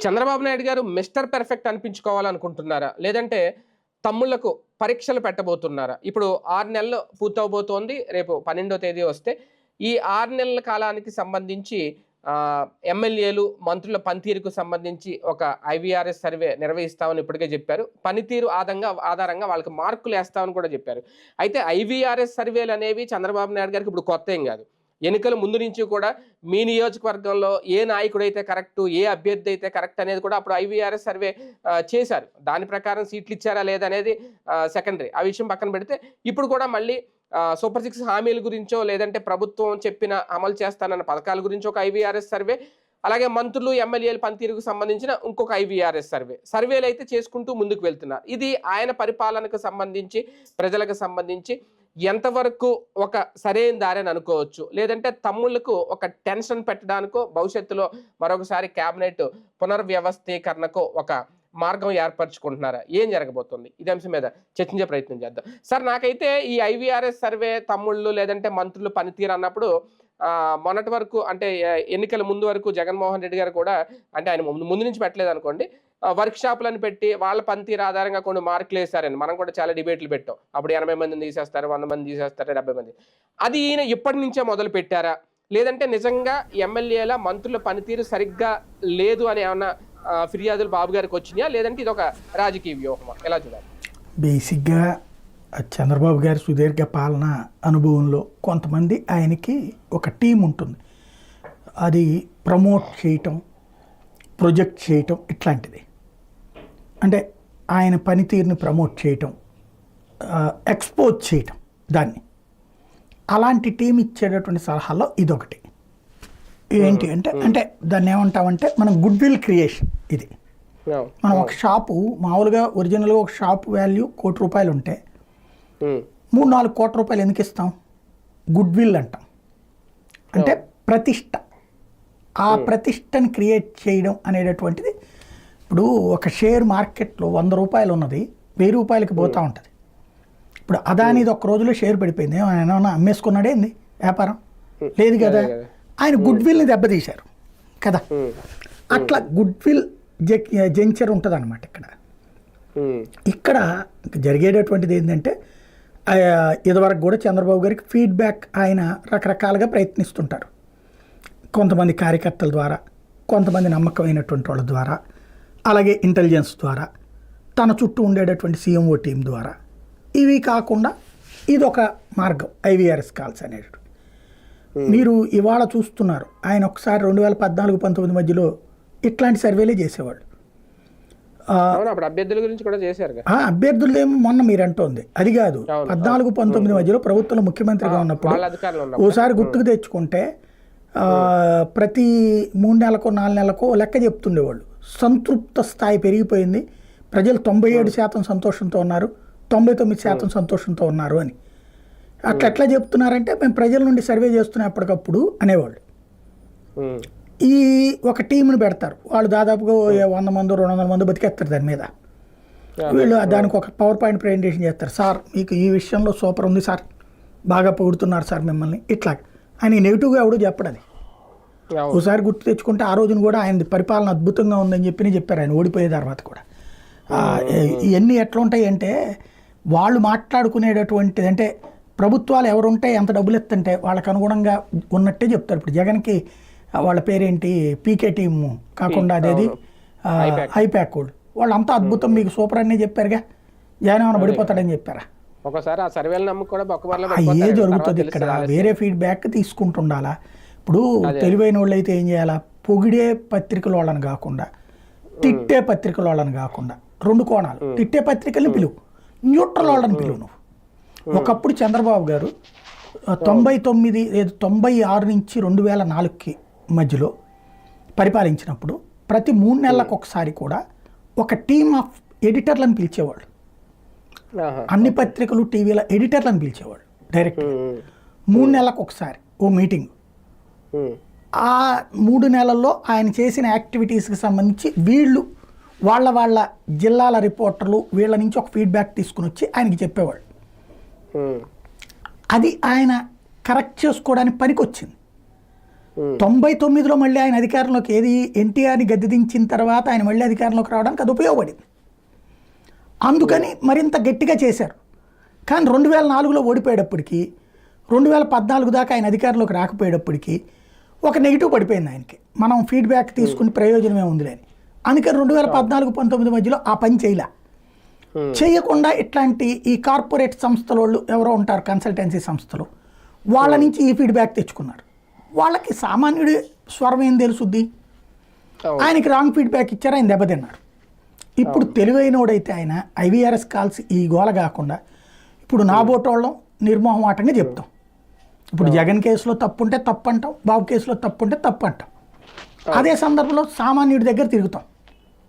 చంద్రబాబు నాయుడు గారు mister perfect అనిపించుకోవాలనుకుంటున్నారా? లేదంటే తమ్ముళ్లకు పరీక్షలు పెట్టబోతున్నారా? ఇప్పుడు 6 నెలలు పూర్తవబోతోంది. రేపు 12వ తేదీ వస్తే ఈ 6 నెలల కాలానికి సంబంధించి ఎమ్మెల్యేలు, మంత్రుల పనితీరుకు సంబంధించి ఒక ఐవీఆర్ఎస్ సర్వే నిర్వహిస్తామని ఇప్పటికే చెప్పారు. పనితీరు ఆధారంగా వాళ్ళకి మార్కులు వేస్తామని కూడా చెప్పారు. అయితే ఐవీఆర్ఎస్ సర్వేలు అనేవి చంద్రబాబు నాయుడు గారికి ఇప్పుడు కొత్త ఏం కాదు. ఎన్నికల ముందు నుంచి కూడా మీ నియోజకవర్గంలో ఏ నాయకుడైతే కరెక్టు, ఏ అభ్యర్థి అయితే కరెక్ట్ అనేది కూడా అప్పుడు ఐవీఆర్ఎస్ సర్వే చేశారు. దాని ప్రకారం సీట్లు ఇచ్చారా లేదనేది సెకండరీ. ఆ విషయం పక్కన పెడితే ఇప్పుడు కూడా మళ్ళీ సూపర్ 6 హామీల గురించో లేదంటే ప్రభుత్వం చెప్పిన అమలు చేస్తానన్న పథకాల గురించి ఒక ఐవీఆర్ఎస్ సర్వే, అలాగే మంత్రులు, ఎమ్మెల్యేల పనితీరుకు సంబంధించిన ఇంకొక ఐవీఆర్ఎస్ సర్వేలు అయితే చేసుకుంటూ ముందుకు వెళ్తున్నారు. ఇది ఆయన పరిపాలనకు సంబంధించి, ప్రజలకు సంబంధించి ఎంతవరకు ఒక సరైన దారి అని అనుకోవచ్చు, లేదంటే తమ్ముళ్లకు ఒక టెన్షన్ పెట్టడానికో భవిష్యత్తులో మరొకసారి కేబినెట్ పునర్వ్యవస్థీకరణకు ఒక మార్గం ఏర్పరచుకుంటున్నారా? ఏం జరగబోతుంది? ఇదే అంశం మీద చర్చించే ప్రయత్నం చేద్దాం. సార్, నాకైతే ఈ ఐవీఆర్ఎస్ సర్వే తమ్ముళ్ళు లేదంటే మంత్రులు పనితీరు అన్నప్పుడు మొన్నటి వరకు అంటే ఎన్నికల ముందు వరకు జగన్మోహన్ రెడ్డి గారు కూడా, అంటే ఆయన ముందు నుంచి పెట్టలేదు అనుకోండి, వర్క్ షాపులను పెట్టి వాళ్ళ పనితీరు ఆధారంగా కొన్ని మార్కులు వేస్తారని మనం కూడా చాలా డిబేట్లు పెట్టాం. అప్పుడు 80 మందిని తీసేస్తారు, 100 మంది తీసేస్తారు, 70 మంది. అది ఈయన ఇప్పటి నుంచే మొదలు పెట్టారా? లేదంటే నిజంగా ఎమ్మెల్యేల, మంత్రుల పనితీరు సరిగ్గా లేదు అని ఏమన్నా ఫిర్యాదులు బాబు గారికి వచ్చినాయా, లేదంటే ఇది ఒక రాజకీయ వ్యూహమా? ఎలా చూడాలి? బేసిక్గా చంద్రబాబు గారి సుదీర్ఘ పాలన అనుభవంలో కొంతమంది ఆయనకి ఒక టీం ఉంటుంది. అది ప్రమోట్ చేయటం, ప్రొజెక్ట్ చేయటం, ఇట్లాంటిది. అంటే ఆయన పనితీరుని ప్రమోట్ చేయటం, ఎక్స్పోజ్ చేయటం దాన్ని. అలాంటి టీం ఇచ్చేటటువంటి సలహాల్లో ఇదొకటి. ఏంటి అంటే అంటే దాన్ని ఏమంటామంటే మనం గుడ్ విల్ క్రియేషన్. ఇది మనం ఒక షాపు మామూలుగా ఒరిజినల్గా ఒక షాప్ వాల్యూ ₹1,00,00,000 ఉంటే 3-4 కోట్ల రూపాయలు ఎందుకు ఇస్తాం? గుడ్ విల్ అంటాం. అంటే ప్రతిష్ట. ఆ ప్రతిష్టని క్రియేట్ చేయడం అనేటటువంటిది. ఇప్పుడు ఒక షేర్ మార్కెట్లో ₹100 ఉన్నది ₹1000 పోతూ ఉంటుంది. ఇప్పుడు అదానిది ఒక్క రోజులో షేర్ పడిపోయింది. ఆయన ఏమన్నా అమ్మేసుకున్నాడే ఏంది వ్యాపారం? లేదు కదా. ఆయన గుడ్ విల్ని దెబ్బతీశారు కదా. అట్లా గుడ్ విల్ జంచర్ ఉంటుంది అనమాట. ఇక్కడ జరిగేటటువంటిది ఏంటంటే, ఇదివరకు కూడా చంద్రబాబు గారికి ఫీడ్బ్యాక్ ఆయన రకరకాలుగా ప్రయత్నిస్తుంటారు. కొంతమంది కార్యకర్తల ద్వారా, కొంతమంది నమ్మకమైనటువంటి వాళ్ళ ద్వారా, అలాగే ఇంటెలిజెన్స్ ద్వారా, తన చుట్టూ ఉండేటటువంటి సీఎంఓ టీం ద్వారా. ఇవి కాకుండా ఇదొక మార్గం ఐవీఆర్ఎస్ కాల్స్ అనేటువంటి. మీరు ఇవాళ చూస్తున్నారు, ఆయన ఒకసారి 2014-19 మధ్యలో ఇట్లాంటి సర్వేలే చేసేవాళ్ళు. అభ్యర్థుల గురించి కూడా చేశారు. అభ్యర్థులేమో మొన్న మీరు అంటోంది అది కాదు. 14-19 మధ్యలో ప్రభుత్వంలో ముఖ్యమంత్రిగా ఉన్నప్పుడు ఓసారి గుర్తుకు తెచ్చుకుంటే ప్రతి 3 నెలలకో 4 నెలలకో లెక్క చెప్తుండేవాళ్ళు. సంతృప్త స్థాయి పెరిగిపోయింది, ప్రజలు 97% సంతోషంతో ఉన్నారు, 99% సంతోషంతో ఉన్నారు అని. అట్లా ఎట్లా చెప్తున్నారంటే, మేము ప్రజల నుండి సర్వే చేస్తున్నాం ఎప్పటికప్పుడు అనేవాళ్ళు. ఈ ఒక టీంని పెడతారు, వాళ్ళు దాదాపుగా 100 మంది 200 మంది బతికేస్తారు దాని మీద. వీళ్ళు దానికి ఒక పవర్ పాయింట్ ప్రజెంటేషన్ చేస్తారు. సార్, మీకు ఈ విషయంలో సూపర్ ఉంది సార్, బాగా పొగుడుతున్నారు సార్ మిమ్మల్ని. ఇట్లా ఆయన నెగిటివ్గా ఎవడో చెప్పడది. ఒకసారి గుర్తు తెచ్చుకుంటే ఆ రోజున కూడా ఆయన పరిపాలన అద్భుతంగా ఉందని చెప్పారు ఆయన ఓడిపోయే తర్వాత కూడా. ఇవన్నీ ఎట్లా ఉంటాయి అంటే, వాళ్ళు మాట్లాడుకునేటటువంటిది అంటే ప్రభుత్వాలు ఎవరుంటే ఎంత డబ్బులు ఎత్తుంటే వాళ్ళకి అనుగుణంగా ఉన్నట్టే చెప్తారు. ఇప్పుడు జగన్కి వాళ్ళ పేరేంటి, పీకే టీము కాకుండా అదేది ఐప్యాక్ వాళ్ళు అంతా అద్భుతం, మీకు సూపర్ అనే చెప్పారుగా. జగన్ ఏమైనా పడిపోతాడని చెప్పారా? అయ్యే జరుగుతుంది ఇక్కడ. వేరే ఫీడ్బ్యాక్ తీసుకుంటుండాలా. ఇప్పుడు తెలివైన వాళ్ళు అయితే ఏం చేయాలా, పొగిడే పత్రికల వాళ్ళని కాకుండా తిట్టే పత్రికల వాళ్ళని కాకుండా 2 కోణాలు. తిట్టే పత్రికల్ని పిలువు, న్యూట్రల్ వాళ్ళని పిలువు నువ్వు. ఒకప్పుడు చంద్రబాబు గారు 96 నుంచి 2004కి మధ్యలో పరిపాలించినప్పుడు ప్రతి 3 నెలలకు ఒకసారి కూడా ఒక టీమ్ ఆఫ్ ఎడిటర్లను పిలిచేవాళ్ళు. అన్ని పత్రికలు, టీవీల ఎడిటర్లను పిలిచేవాళ్ళు డైరెక్ట్. 3 నెలలకు ఒకసారి ఓ మీటింగ్. ఆ 3 నెలల్లో ఆయన చేసిన యాక్టివిటీస్కి సంబంధించి వీళ్ళు వాళ్ళ జిల్లాల రిపోర్టర్లు వీళ్ళ నుంచి ఒక ఫీడ్బ్యాక్ తీసుకుని వచ్చి ఆయనకి చెప్పేవాళ్ళు. అది ఆయన కరెక్ట్ చేసుకోవడానికి పనికొచ్చింది. 99లో మళ్ళీ ఆయన అధికారంలోకి ఏది ఎన్టీఆర్ని గద్దె దించిన తర్వాత ఆయన మళ్ళీ అధికారంలోకి రావడానికి అది ఉపయోగపడింది. అందుకని మరింత గట్టిగా చేశారు. కానీ 2004లో ఓడిపోయేటప్పటికి 2014 దాకా ఆయన అధికారంలోకి రాకపోయేటప్పటికి ఒక నెగిటివ్ పడిపోయింది ఆయనకి. మనం ఫీడ్బ్యాక్ తీసుకుని ప్రయోజనమే ఉందిలే అని. అందుకని 2014-19 మధ్యలో ఆ పని చేయకుండా ఇట్లాంటి ఈ కార్పొరేట్ సంస్థల వాళ్ళు ఎవరో ఉంటారు, కన్సల్టెన్సీ సంస్థలు, వాళ్ళ నుంచి ఈ ఫీడ్బ్యాక్ తెచ్చుకున్నారు. వాళ్ళకి సామాన్యుడి స్వరం ఏం తెలుసుద్ది? ఆయనకి రాంగ్ ఫీడ్బ్యాక్ ఇచ్చారు, ఆయన దెబ్బతిన్నారు. ఇప్పుడు తెలివైనోడైతే ఆయన IVRS కాల్స్ ఈ గోల కాకుండా ఇప్పుడు నా బోటోళ్ళం నిర్మోహమాటంగా చెప్తాం. ఇప్పుడు జగన్ కేసులో తప్పు ఉంటే తప్పు అంటాం, బాబు కేసులో తప్పు ఉంటే తప్పు అంటాం. అదే సందర్భంలో సామాన్యుడి దగ్గర తిరుగుతాం.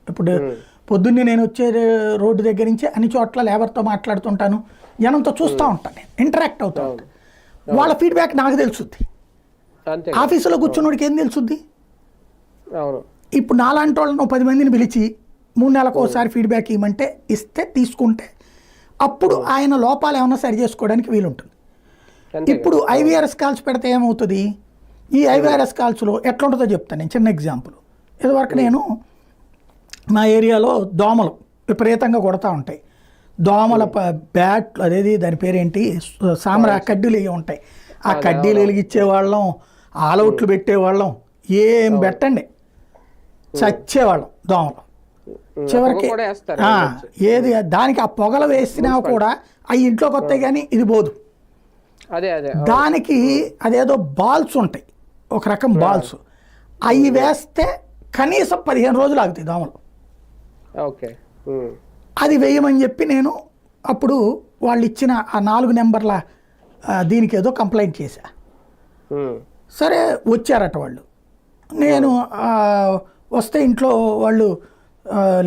ఇప్పుడు పొద్దున్నే నేను వచ్చే రోడ్డు దగ్గర నుంచి అన్ని చోట్ల లేబర్తో మాట్లాడుతుంటాను, జనంతో చూస్తూ ఉంటాను, నేను ఇంటరాక్ట్ అవుతూ ఉంటాను. వాళ్ళ ఫీడ్బ్యాక్ నాకు తెలుసుద్ది, ఆఫీసులో కూర్చున్నోడికి ఏం తెలుసుద్ది? ఇప్పుడు నాలాంటి వాళ్ళను 10 మందిని పిలిచి 3 నెలలకు ఒకసారి ఫీడ్బ్యాక్ ఇవ్వమంటే ఇస్తే తీసుకుంటే అప్పుడు ఆయన లోపాలు ఏమైనా సరి చేసుకోవడానికి వీలుంటుంది. ఇప్పుడు IVRS కాల్స్ పెడితే ఏమవుతుంది? ఈ IVRS కాల్స్లో ఎట్లుంటుందో చెప్తాను నేను. చిన్న ఎగ్జాంపుల్, ఇదివరకు నేను నా ఏరియాలో దోమలు విపరీతంగా కొడతా ఉంటాయి. దోమల బ్యాట్ అదేది దాని పేరేంటి, కడ్డీలు ఇవి ఉంటాయి. ఆ కడ్డీలు వెలిగించేవాళ్ళం, ఆలౌట్లు పెట్టేవాళ్ళం, ఏం పెట్టండి చచ్చేవాళ్ళం దోమలు. చివరికి ఏది దానికి ఆ పొగలు వేసినా కూడా అవి ఇంట్లోకి వస్తాయి కానీ ఇది పోదు. దానికి అదేదో బాల్స్ ఉంటాయి, ఒక రకం బాల్స్, అవి వేస్తే కనీసం 15 రోజులు ఆగుతాయి దోమలు. అది వేయమని చెప్పి నేను అప్పుడు వాళ్ళు ఇచ్చిన ఆ 4 నెంబర్ల దీనికి ఏదో కంప్లైంట్ చేశా. సరే వచ్చారట వాళ్ళు. నేను వస్తే ఇంట్లో వాళ్ళు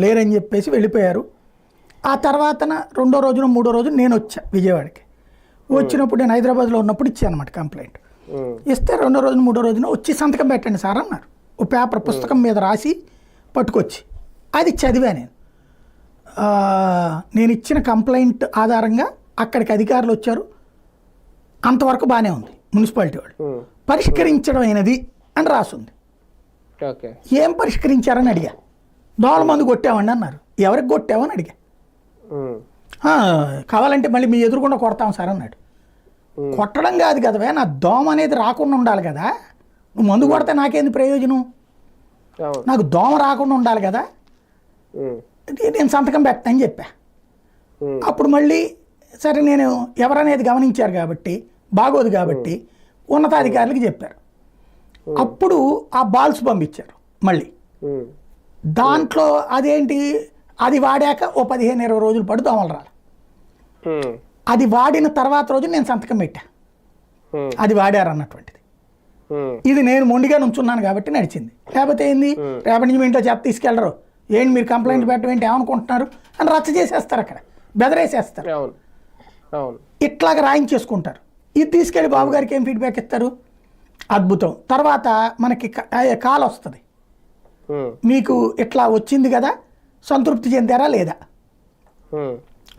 లేరని చెప్పేసి వెళ్ళిపోయారు. ఆ తర్వాతన 2వ రోజున 3వ రోజున నేను వచ్చా విజయవాడకి. వచ్చినప్పుడు నేను హైదరాబాద్లో ఉన్నప్పుడు ఇచ్చాను అనమాట కంప్లైంట్. ఇస్తే 2వ రోజున 3వ రోజున వచ్చి సంతకం పెట్టండి సార్ అన్నారు. ఓ పేపర్ పుస్తకం మీద రాసి పట్టుకొచ్చి అది చదివా నేను. నేను ఇచ్చిన కంప్లైంట్ ఆధారంగా అక్కడికి అధికారులు వచ్చారు. అంతవరకు బాగానే ఉంది. మున్సిపాలిటీ వాళ్ళు పరిష్కరించడం అయినది అని రాసుంది. ఏం పరిష్కరించారని అడిగా. దోమల మందు కొట్టామండి అన్నారు. ఎవరికి కొట్టామని అడిగా. కావాలంటే మళ్ళీ మీ ఎదురుకుండా కొడతాం సార్ అన్నాడు. కొట్టడం కాదు కదవే, నా దోమ అనేది రాకుండా ఉండాలి కదా. నువ్వు మందు కొడితే నాకేంది ప్రయోజనం? నాకు దోమ రాకుండా ఉండాలి కదా, నేను సంతకం పెట్టని చెప్పా. అప్పుడు మళ్ళీ సరే నేను ఎవరనేది గమనించారు కాబట్టి బాగోదు కాబట్టి ఉన్నతాధికారులకి చెప్పారు. అప్పుడు ఆ బాల్స్ పంపించారు మళ్ళీ. దాంట్లో అదేంటి, అది వాడాక ఓ 15-20 రోజుల పాటు దోమలు రాలి. అది వాడిన తర్వాత రోజు నేను సంతకం పెట్టా, అది వాడారు అన్నటువంటిది. ఇది నేను మొండిగా నుంచున్నాను కాబట్టి నడిచింది. లేకపోతే ఏంది, రేపటి నుంచి మీ ఇంట్లో చెత్త తీసుకెళ్ళరు, ఏంటి మీరు కంప్లైంట్ పెట్టవేంటి ఏమనుకుంటున్నారు అని రచ్చ చేసేస్తారు, అక్కడ బెదరేసేస్తారు, ఇట్లాగ రాయించేసుకుంటారు. ఇది తీసుకెళ్ళి బాబు గారికి ఏం ఫీడ్బ్యాక్ ఇస్తారు? అద్భుతం. తర్వాత మనకి కాల్ వస్తుంది, మీకు ఇట్లా వచ్చింది కదా, సంతృప్తి చెందారా లేదా?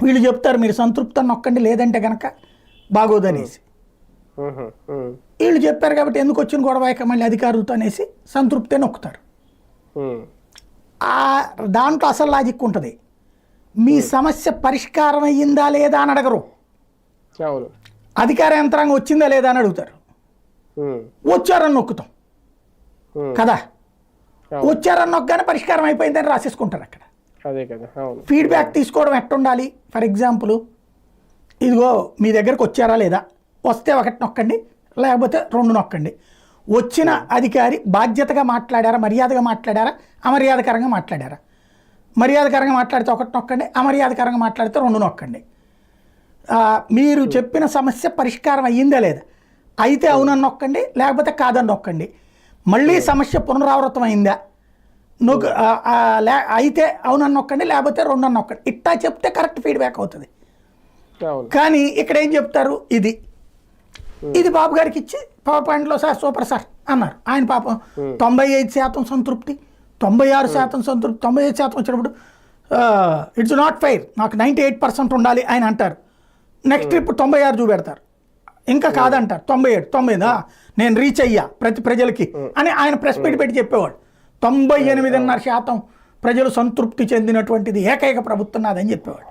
వీళ్ళు చెప్తారు మీరు సంతృప్తి నొక్కండి, లేదంటే కనుక బాగోదనేసి. వీళ్ళు చెప్పారు కాబట్టి ఎందుకు వచ్చిన గొడవ మళ్ళీ అధికారులతో అనేసి సంతృప్తే నొక్కుతారు. దాంట్లో అసలు లాజిక్ ఉంటుంది. మీ సమస్య పరిష్కారం అయ్యిందా లేదా అని అడగరు, అధికార యంత్రాంగం వచ్చిందా లేదా అని అడుగుతారు. వచ్చారని నొక్కుతాం కదా, వచ్చారని నొక్కగానే పరిష్కారం అయిపోయిందని రాసేసుకుంటారు అక్కడ. ఫీడ్బ్యాక్ తీసుకోవడం ఎట్టుండాలి? ఫర్ ఎగ్జాంపుల్, ఇదిగో మీ దగ్గరకు వచ్చారా లేదా, వస్తే 1 నొక్కండి, లేకపోతే 2 నొక్కండి. వచ్చిన అధికారి బాధ్యతగా మాట్లాడారా, మర్యాదగా మాట్లాడారా, అమర్యాదకరంగా మాట్లాడారా? మర్యాదకరంగా మాట్లాడితే 1 నొక్కండి, అమర్యాదకరంగా మాట్లాడితే 2 నొక్కండి. మీరు చెప్పిన సమస్య పరిష్కారం అయ్యిందా లేదా, అయితే అవునని నొక్కండి, లేకపోతే కాదని నొక్కండి. మళ్ళీ సమస్య పునరావృతం అయిందా, అయితే అవునని నొక్కండి, లేకపోతే 2 నొక్కండి. ఇట్టా చెప్తే కరెక్ట్ ఫీడ్బ్యాక్ అవుతుంది. కానీ ఇక్కడ ఏం చెప్తారు, ఇది బాబు గారికి ఇచ్చి పవర్ పాయింట్లో సార్ సూపర్ సార్ అన్నారు. ఆయన పాపం 95% సంతృప్తి, 96% సంతృప్తి. 95% వచ్చినప్పుడు ఇట్స్ నాట్ ఫెయిర్, నాకు 98% ఉండాలి ఆయన అంటారు. నెక్స్ట్ ఇప్పుడు 96 చూపెడతారు. ఇంకా కాదంటారు 97 90 నేను రీచ్ అయ్యా ప్రజలకి అని ఆయన ప్రెస్ మీట్ పెట్టి చెప్పేవాడు. 98.5% ప్రజలు సంతృప్తి చెందినటువంటిది ఏకైక ప్రభుత్వం నాదని చెప్పేవాడు.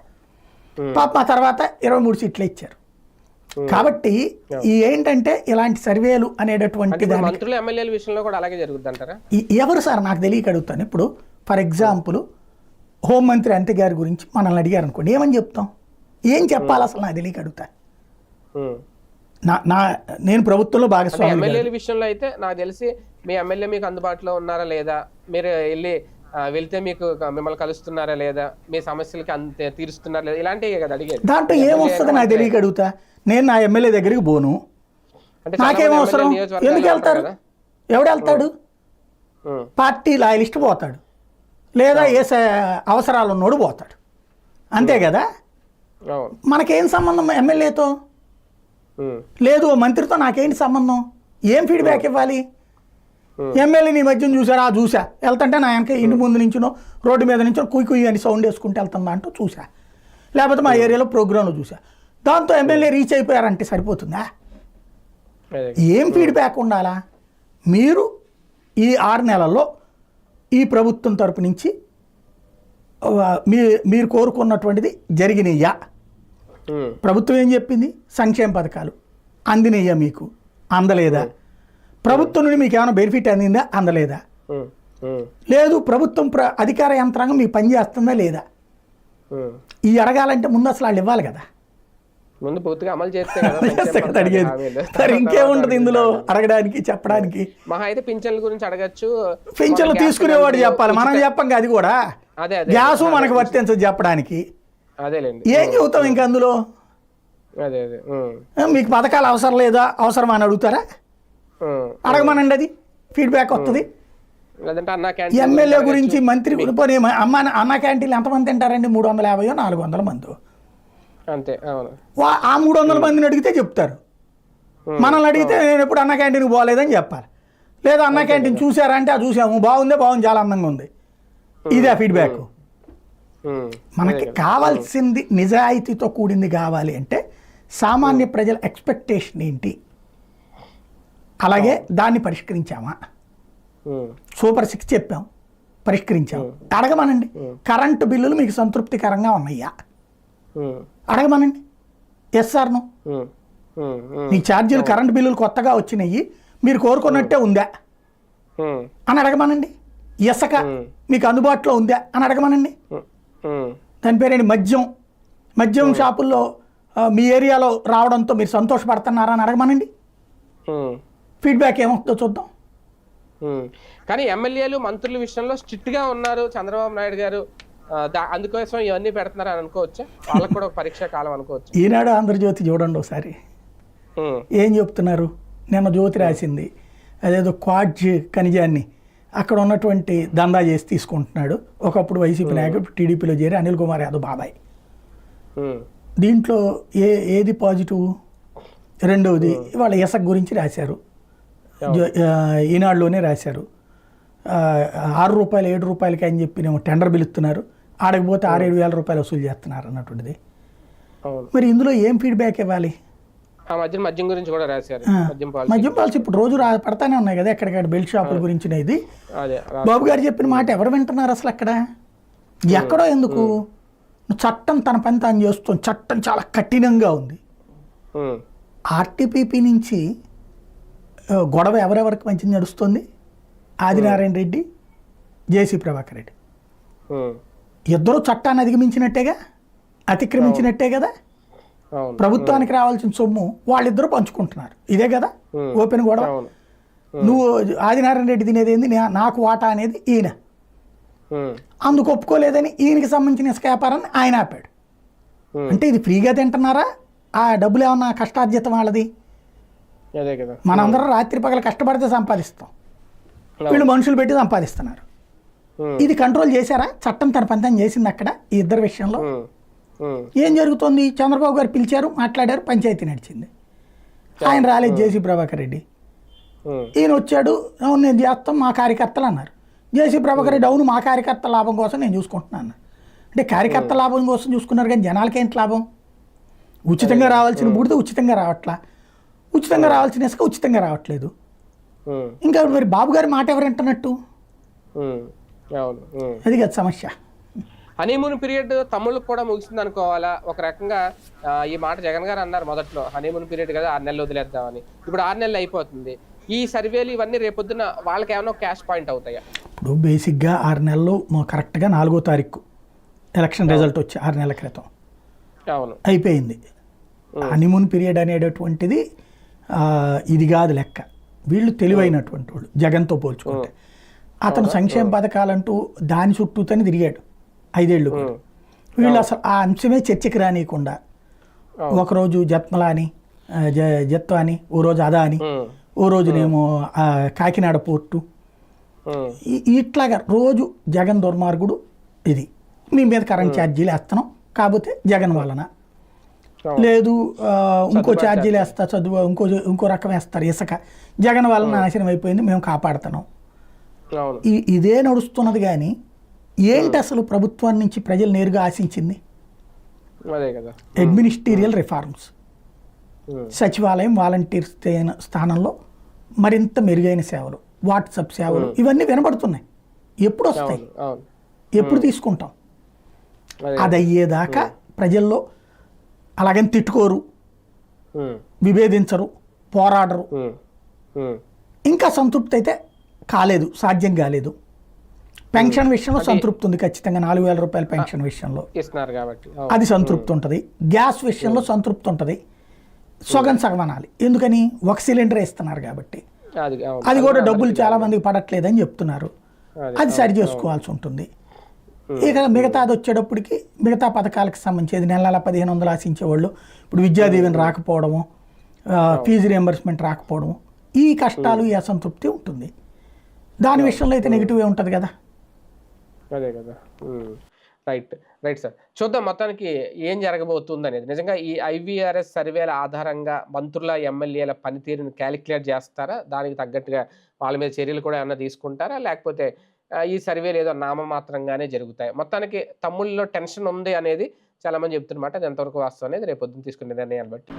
పాప ఆ తర్వాత 23 సీట్లు ఇచ్చారు. కాబట్టి ఈ ఏంటంటే ఇలాంటి సర్వేలు అనేటటువంటి మంత్రులు ఎమ్మెల్యేల విషయంలో కూడా అలాగే జరుగుద్ది అంటారా? ఎవరు సార్ నాకు తెలియక అడుగుతాను. ఇప్పుడు ఫర్ ఎగ్జాంపుల్ హోంమంత్రి అంతే గారి గురించి మనల్ని అడిగారు అనుకోండి, ఏమని చెప్తాం? ఏం చెప్పాలి అసలు నాకు తెలియక అడుగుతాను. నేను ప్రభుత్వంలో భాగస్వామి. ఎమ్మెల్యేల విషయంలో అయితే నాకు తెలిసి మీ ఎమ్మెల్యే మీకు అందుబాటులో ఉన్నారా లేదా, మీరు వెళ్తే మీకు మిమ్మల్ని కలుస్తున్నారా లేదా, మీ సమస్యలకి అంతే తీరుస్తున్నారా లేదా, ఇలాంటివి కదా అడిగేది. దాంట్లో ఏమొస్తుంది నాకు తెలియక అడుగుతా. నేను నా ఎమ్మెల్యే దగ్గరికి పోను, నాకేం అవసరం? ఎందుకు వెళ్తారు? ఎవడు వెళ్తాడు? పార్టీ లాయలిస్ట్ పోతాడు, లేదా ఏ అవసరాలు ఉన్నోడు పోతాడు, అంతే కదా. మనకేం సంబంధం ఎమ్మెల్యేతో? లేదు మంత్రితో నాకేంటి సంబంధం? ఏం ఫీడ్బ్యాక్ ఇవ్వాలి? ఎమ్మెల్యేని ఈ మధ్యన చూసా వెళ్తుంటే నా వెనక ఇంటి ముందు నుంచినో రోడ్డు మీద నుంచో కుయ్యి అని సౌండ్ వేసుకుంటూ వెళ్తుందా అంటూ చూసా, లేకపోతే మా ఏరియాలో ప్రోగ్రాంలు చూసా. దాంతో ఎమ్మెల్యే రీచ్ అయిపోయారంటే సరిపోతుందా? ఏం ఫీడ్బ్యాక్ ఉండాలా? మీరు ఈ 6 నెలల్లో ఈ ప్రభుత్వం తరపు నుంచి మీరు కోరుకున్నటువంటిది జరిగినయ్యా? ప్రభుత్వం ఏం చెప్పింది? సంక్షేమ పథకాలు అందినయ్యా? మీకు అందలేదా? ప్రభుత్వం నుండి మీకు ఏమైనా బెనిఫిట్ అందిందా? అందలేదా? లేదు ప్రభుత్వం అధికార యంత్రాంగం మీకు పనిచేస్తుందా లేదా? ఈ అడగాలంటే ముందు అసలు వాళ్ళు ఇవ్వాలి కదా, ముందు పూర్తిగా అమలు చేస్తే అడిగేది. సరే ఇంకేముంటది ఇందులో అడగడానికి చెప్పడానికి? మహా అయితే పింఛన్ల గురించి అడగచ్చు, పింఛన్లు తీసుకునేవాడు చెప్పాలి, మనం చెప్పంగా. అది కూడా గ్యాసు మనకు వర్తించదు చెప్పడానికి. ఏం చెబుతాం ఇంకా అందులో? మీకు పథకాలు అవసరం లేదా, అవసరమా అని అడుగుతారా? అడగమనండి, అది ఫీడ్బ్యాక్ వస్తుంది. ఎమ్మెల్యే గురించి మంత్రి పోనీ అన్న క్యాంటీన్లు ఎంతమంది తింటారండి? 350 400 మంది అంతే. ఆ 300 మందిని అడిగితే చెప్తారు. మనల్ని అడిగితే నేను ఎప్పుడు అన్న క్యాంటీన్కి పోలేదని చెప్పాలి. లేదా అన్న క్యాంటీన్ చూసారా అంటే అది చూసాము, బాగుంది చాలా అందంగా ఉంది, ఇదే ఫీడ్బ్యాక్. మనకి కావాల్సింది నిజాయితీతో కూడింది కావాలి అంటే సామాన్య ప్రజల ఎక్స్పెక్టేషన్ ఏంటి, అలాగే దాన్ని పరిష్కరించామా? సూపర్ 6 చెప్పాం, పరిష్కరించాం. అడగమనండి, కరెంటు బిల్లులు మీకు సంతృప్తికరంగా ఉన్నాయా? అడగమనండి. Yes or no. మీ ఛార్జీలు కరెంటు బిల్లులు కొత్తగా వచ్చినాయి, మీరు కోరుకున్నట్టే ఉందా అని అడగమనండి. ఇసుక మీకు అందుబాటులో ఉందా అని అడగమనండి. దాని పేరేంటి? మద్యం షాపుల్లో మీ ఏరియాలో రావడంతో మీరు సంతోషపడుతున్నారా అని అడగమనండి. ఫీడ్బ్యాక్ ఏమవుతుందో చూద్దాం. కానీ ఎమ్మెల్యేలు మంత్రుల విషయంలో స్ట్రిక్ట్ గా ఉన్నారు చంద్రబాబు నాయుడు గారు, అందుకోసం ఇవన్నీ పెడుతున్నారు అని అనుకోవచ్చా? వాళ్ళకి కూడా ఒక పరీక్షా కాలం అనుకోవచ్చు. ఈనాడు ఆంధ్రజ్యోతి చూడండి ఒకసారి, ఏం చెప్తున్నారు? నిన్న జ్యోతి రాసింది అదేదో క్వాడ్జ్ ఖనిజాన్ని అక్కడ ఉన్నటువంటి దందా చేసి తీసుకుంటున్నాడు. ఒకప్పుడు వైసీపీ నాయకుడు టీడీపీలో చేరి అనిల్ కుమార్ యాదవ్ బాబాయ్. దీంట్లో ఏది పాజిటివ్? రెండవది వాళ్ళ ఇసుక గురించి రాశారు, ఈనాడులోనే రాశారు. 6 రూపాయలు 7 రూపాయలకి అని చెప్పి నేను టెండర్ పిలుస్తున్నారు, ఆడకపోతే 6-7 వేల రూపాయలు వసూలు చేస్తున్నారు అన్నటువంటిది. మరి ఇందులో ఏం ఫీడ్బ్యాక్ ఇవ్వాలి? మద్యం గురించి కూడా రాశారు. మద్యం పాలసీ ఇప్పుడు రోజు పడతానే ఉన్నాయి కదా ఎక్కడికక్కడ బెల్ట్ షాపుల గురించి. ఇది బాబు గారు చెప్పిన మాట ఎవరు వింటున్నారు అసలు? అక్కడ ఎక్కడో ఎందుకు? చట్టం తన పని తాను చేస్తుంది. చట్టం చాలా కఠినంగా ఉంది. ఆర్టీపీపీ నుంచి గొడవ ఎవరెవరికి మంచి నడుస్తుంది? ఆదినారాయణ రెడ్డి, జేసీ ప్రభాకర్ రెడ్డి ఇద్దరు చట్టాన్ని అధిగమించినట్టేగా, అతిక్రమించినట్టే కదా. ప్రభుత్వానికి రావాల్సిన సొమ్ము వాళ్ళిద్దరూ పంచుకుంటున్నారు, ఇదే కదా ఓపెన్ గొడవ. నువ్వు ఆదినారాయణ రెడ్డి తినేది ఏంది, నాకు వాటా అనేది ఈయన, అందుకు ఒప్పుకోలేదని ఈయనకి సంబంధించిన ఇసుక వ్యాపారాన్ని ఆయన ఆపాడు. అంటే ఇది ఫ్రీగా తింటున్నారా? ఆ డబ్బులు ఏమన్నా కష్టార్జితం వాళ్ళది? మనందరం రాత్రి పగల కష్టపడితే సంపాదిస్తాం, వీళ్ళు మనుషులు పెట్టి సంపాదిస్తున్నారు. ఇది కంట్రోల్ చేశారా? చట్టం తన పని చేసింది అక్కడ ఈ ఇద్దరు విషయంలో. ఏం జరుగుతుంది? చంద్రబాబు గారు పిలిచారు, మాట్లాడారు, పంచాయతీ నడిచింది. ఆయన రాలేదు జేసీ ప్రభాకర్ రెడ్డి. ఈయన వచ్చాడు, అవును నేను చేస్తాం మా కార్యకర్తలు అన్నారు. జేసీ ప్రభాకర్ రెడ్డి అవును మా కార్యకర్త లాభం కోసం నేను చూసుకుంటున్నాను. అంటే కార్యకర్త లాభం కోసం చూసుకున్నారు కానీ జనాలకి ఏంటి లాభం? ఉచితంగా రావాల్సిన బూడిద ఉచితంగా రావట్లా. ఉచితంగా రావాల్సిన ఇసుక ఉచితంగా రావట్లేదు. ఉమ్, ఇంకా మరి బాబు గారి మాట ఎవరంటున్నట్టు? ఉమ్, అవును. అది కదా సమస్య. హనీమూన్ పీరియడ్ తమ్ముళ్ళకి కూడా ముగిసింది అనుకోవాలా ఒక రకంగా? ఈ మాట జగన్ గారు అన్నారు మొదట్లో, హనీమూన్ పీరియడ్ కదా 6 నెలలు వదిలేద్దామని. ఇప్పుడు 6 నెలలు అయిపోతుంది. ఈ సర్వేలు ఇవన్నీ రేపొద్దున వాళ్ళకి ఏమైనా క్యాష్ పాయింట్ అవుతాయా? ఇప్పుడు బేసిక్గా 6 నెలలు కరెక్ట్గా 4వ తారీఖు ఎలక్షన్ రిజల్ట్ వచ్చి 6 నెలల క్రితం అవును. అయిపోయింది. హనీమూన్ పీరియడ్ అనేటటువంటిది ఇది కాదు లెక్క. వీళ్ళు తెలివైనటువంటి వాళ్ళు జగన్తో పోల్చుకుంటే. అతను సంక్షేమ పథకాలంటూ దాని చుట్టూతోనే తిరిగాడు 5 ఏళ్ళు కూడా. వీళ్ళు అసలు ఆ అంశమే చర్చకి రానియకుండా ఒకరోజు జత్మలా అని జత్వ అని, ఓ రోజు అదా అని, ఓ రోజునేమో కాకినాడ పోర్టు, ఇట్లాగా రోజు జగన్ దుర్మార్గుడు ఇది, మీ మీద కరెంట్ ఛార్జీలు వేస్తున్నాం కాకపోతే జగన్ వలన, లేదు ఇంకో ఛార్జీలు వేస్తా చదువు ఇంకో రకం వేస్తారు ఇసుక, జగన్ వలన నాశనం అయిపోయింది మేము కాపాడుతున్నాం. ఇదే నడుస్తున్నది. కానీ ఏంటి అసలు ప్రభుత్వం నుంచి ప్రజలు నేరుగా ఆశించింది? అడ్మినిస్ట్రేరియల్ రిఫార్మ్స్, సచివాలయం వాలంటీర్ స్థానంలో మరింత మెరుగైన సేవలు, వాట్సాప్ సేవలు, ఇవన్నీ వినబడుతున్నాయి. ఎప్పుడు వస్తాయి? ఎప్పుడు తీసుకుంటాం? అది అయ్యేదాకా ప్రజల్లో అలాగని తిట్టుకోరు, విభేదించరు, పోరాడరు. ఇంకా సంతృప్తి అయితే కాలేదు, సాధ్యం కాలేదు. పెన్షన్ విషయంలో సంతృప్తి ఉంది ఖచ్చితంగా. 4,000 రూపాయల పెన్షన్ విషయంలో అది సంతృప్తి ఉంటుంది. గ్యాస్ విషయంలో సంతృప్తి ఉంటుంది. సగం అనాలి. ఎందుకని? ఒక సిలిండర్ ఇస్తున్నారు కాబట్టి. అది కూడా డబ్బులు చాలా మందికి పడట్లేదని చెప్తున్నారు. అది సరి చేసుకోవాల్సి ఉంటుంది. ఇక మిగతాది వచ్చేటప్పటికి మిగతా పథకాలకు సంబంధించి నెల 1,500 ఆశించేవాళ్ళు ఇప్పుడు విద్యాదీవెన రాకపోవడము, ఫీజు రియంబర్స్మెంట్ రాకపోవడము, ఈ కష్టాలు, ఈ అసంతృప్తి ఉంటుంది. దాని విషయంలో అయితే నెగిటివ్ ఉంటుంది కదా. అదే కదా. Right right sir. చూద్దాం మొత్తానికి ఏం జరగబోతుంది అనేది. నిజంగా ఈ IVRS సర్వేల ఆధారంగా మంత్రుల ఎమ్మెల్యేల పనితీరుని క్యాలిక్యులేట్ చేస్తారా? దానికి తగ్గట్టుగా వాళ్ళ మీద చర్యలు కూడా ఏమన్నా తీసుకుంటారా? లేకపోతే ఈ సర్వేలు ఏదో నామమాత్రంగానే జరుగుతాయి? మొత్తానికి తమ్ముళ్ళలో టెన్షన్ ఉంది అనేది చాలా మంది చెప్తున్నమాట. అది ఎంతవరకు వాస్తవం అనేది రేపు పొద్దున్న తీసుకునే నిర్ణయాన్ని బట్టి.